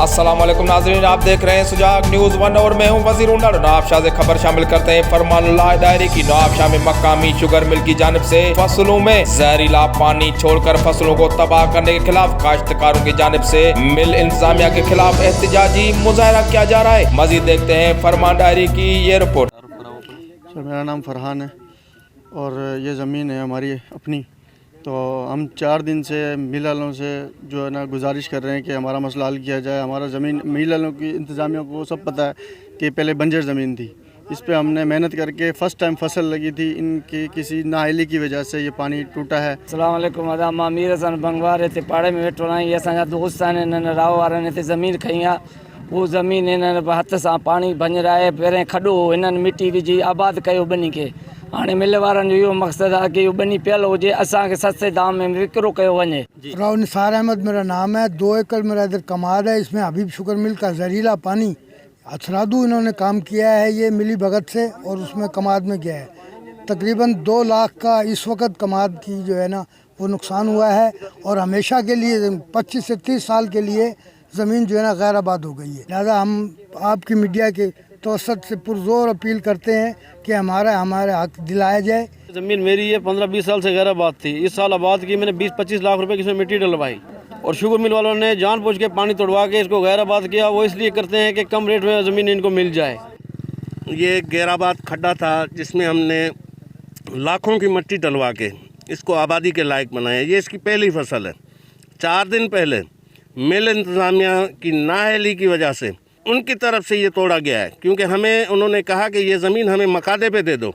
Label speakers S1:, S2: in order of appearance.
S1: अस्सलामुअलैकुम नाज़रीन, आप देख रहे हैं सुजाग न्यूज़ 1 और मैं हूं वज़ीर नवाबशाह से खबर शामिल करते हैं। फरमानुल्लाह डायरी की नवाबशाह में मकामी शुगर मिल की जानिब से फसलों में जहरीला पानी छोड़कर फसलों को तबाह करने के खिलाफ काश्तकारों की जानिब से मिल इंतजामिया के खिलाफ एहतजाजी मुजाहरा किया जा रहा है। मजीद देखते हैं फरमान डायरी की ये रिपोर्ट।
S2: सर, मेरा नाम फरहान है और ये ज़मीन है हमारी अपनी। तो हम 4 दिन से मिल वालों से जो है ना गुजारिश कर रहे हैं कि हमारा मसला हल किया जाए। हमारा ज़मीन मिल वालों की इंतज़ामिया को सब पता है कि पहले बंजर ज़मीन थी, इस पे हमने मेहनत करके फ़र्स्ट टाइम फसल लगी थी। इनकी किसी नाअहली की वजह से ये पानी टूटा है।
S3: अस्सलाम वालेकुम आदाब, मां मीर हसन बंगवार हिते पाड़े में वेठो आहियां। असांजा दोस्त आहिनि, इन्हनि राव वारनि हिते ज़मीन खई आहे। उहो ज़मीन इन्हनि हथ सां पाणी भञराए पहिरें खॾो हिननि मिटी विझी आबाद कयो ॿनी खे। हाणे मिल वारनि जो इहो मक़सदु आहे कि इहो ॿनी पियल हुजे, असांखे सस्ते दाम में विकिरो कयो वञे।
S4: राव निसार अहमद मेरा नाम है। 2 एकड़ मेरा इधर कमाद है। इसमें हबीब शुगर मिल का जहरीला पानी अथरादू इन्होंने काम किया है, ये मिली भगत से, और उसमें कमाद में गया है। तकरीबन 2 लाख का इस वक्त कमाद की जो है ना वो नुकसान हुआ है, और हमेशा के लिए 25 से 30 साल के लिए ज़मीन जो है ना गैर आबाद हो गई है। लिहाजा हम आपकी मीडिया के तवसत से पुरजोर अपील करते हैं कि हमारे हक दिलाया जाए।
S5: ज़मीन मेरी है, 15-20 साल से गैर आबाद थी। इस साल आबाद की मैंने 20-25 लाख रुपए की इसमें मिट्टी डलवाई, और शुगर मिल वालों ने जानबूझ के पानी तोड़वा के इसको गैर आबाद किया। वो इसलिए करते हैं कि कम रेट में ज़मीन इनको मिल जाए।
S6: ये गैर आबाद खड्डा था जिसमें हमने लाखों की मिट्टी डलवा के इसको आबादी के लायक बनाया। ये इसकी पहली फसल है। 4 दिन पहले मिल इंतज़ामिया की नाअहली की वजह से उनकी तरफ से ये तोड़ा गया है, क्योंकि हमें उन्होंने कहा कि ये ज़मीन हमें मकादे पे दे दो।